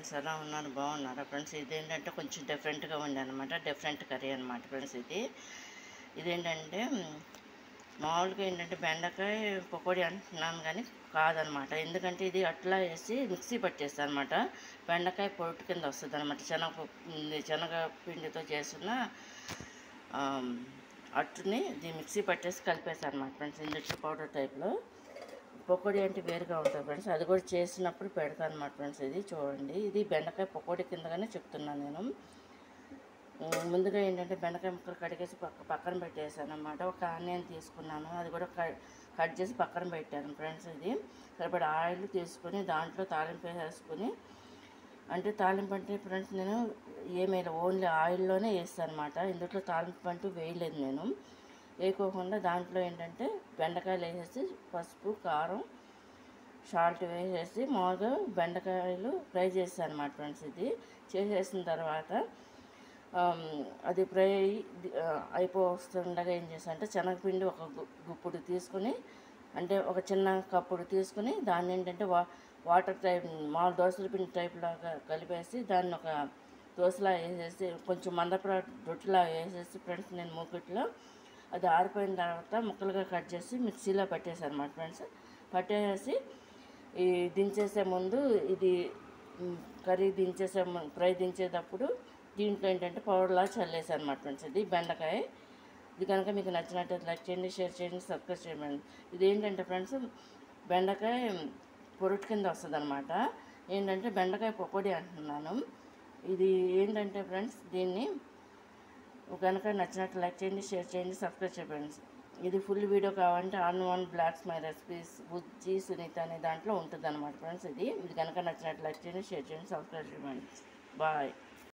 Friends, ఎలా ఉన్నారు? బాగున్నారా ఫ్రెండ్స్? ఇదేంటంటే కొంచెం డిఫరెంట్గా ఉంది అనమాట. డిఫరెంట్ కర్రీ అనమాట ఫ్రెండ్స్. ఇదేంటంటే మామూలుగా ఏంటంటే బెండకాయ పకోడీ అంటున్నాను కానీ కాదనమాట. ఎందుకంటే ఇది అట్లా వేసి మిక్సీ పట్టేస్తాను అనమాట. బెండకాయ పొట్టు కింద వస్తుంది అనమాట. శనగపిండితో చేసిన అట్టుని ఇది మిక్సీ పట్టేసి కలిపేస్తాను అనమాట ఫ్రెండ్స్. ఇందులో పౌడర్ టైప్లో. పకోడీ అంటే వేరుగా ఉంటుంది ఫ్రెండ్స్. అది కూడా చేసినప్పుడు పెడతాను అనమాట ఫ్రెండ్స్. ఇది చూడండి, ఇది బెండకాయ పకోడీ కిందగానే చెప్తున్నాను నేను. ముందుగా ఏంటంటే బెండకాయ ముక్కలు కడిగేసి పక్కన పెట్టేసాను అన్నమాట. ఒక ఆనియన్ తీసుకున్నాను, అది కూడా కట్ చేసి పక్కన పెట్టాను ఫ్రెండ్స్. ఇది సరిపడా ఆయిల్ తీసుకొని దాంట్లో తాలింపు వేసుకొని, అంటే తాలింపు అంటే ఫ్రెండ్స్ నేను ఏమైనా ఓన్లీ ఆయిల్లోనే వేస్తాను అనమాట. ఇందులో తాలింపు అంటూ వేయలేదు నేను. వేయకోకుండా దాంట్లో ఏంటంటే బెండకాయలు వేసేసి పసుపు, కారం, సాల్ట్ వేసేసి మామూలుగా బెండకాయలు ఫ్రై చేస్తాను అనమాట ఫ్రెండ్స్. ఇది చేసేసిన తర్వాత అది ఫ్రై అయిపోతుండగా ఏం చేస్తాను అంటే శనగపిండి ఒక గుప్పుడు తీసుకుని, అంటే ఒక చిన్న కప్పుడు తీసుకుని దాన్ని ఏంటంటే వాటర్ టైప్ మామూలు దోశల పిండి టైప్ లాగా కలిపేసి దాన్ని ఒక దోశలా వేసేసి కొంచెం మందపాటి రొట్టెలా వేసేసి ఫ్రెండ్స్ నేను మూకిట్లో అది ఆరిపోయిన తర్వాత ముక్కలుగా కట్ చేసి మిక్సీలో పట్టేసాను అనమాట ఫ్రెండ్స్. పట్టేసి ఈ దించేసే ముందు ఇది కర్రీ ఫ్రై దించేటప్పుడు దీంట్లో ఏంటంటే పౌడర్లా చల్లేసాను అనమాట ఫ్రెండ్స్. ఇది బెండకాయ. ఇది కనుక మీకు నచ్చినట్టు లైక్ చేయండి, షేర్ చేయండి, సబ్స్క్రైబ్ చేయండి. ఇది ఏంటంటే ఫ్రెండ్స్ బెండకాయ పొరుటు కింద వస్తుంది అనమాట. ఏంటంటే బెండకాయ పకోడీ అంటున్నాను. ఇది ఏంటంటే ఫ్రెండ్స్ దీన్ని కనుక నచ్చినట్టు లైక్ చేయండి, షేర్ చేయండి, సబ్స్క్రైబ్ చేయండి. ఇది ఫుల్ వీడియో కావాలంటే ఆన్ బ్లాగ్స్ మై రెసిపీస్ బుజ్జి సునీత అనే దాంట్లో ఉంటుంది అనమాట ఫ్రెండ్స్. ఇది కనుక నచ్చినట్టు లైక్ చేయండి, షేర్ చేయండి, సబ్స్క్రైబ్ చేయండి. బాయ్.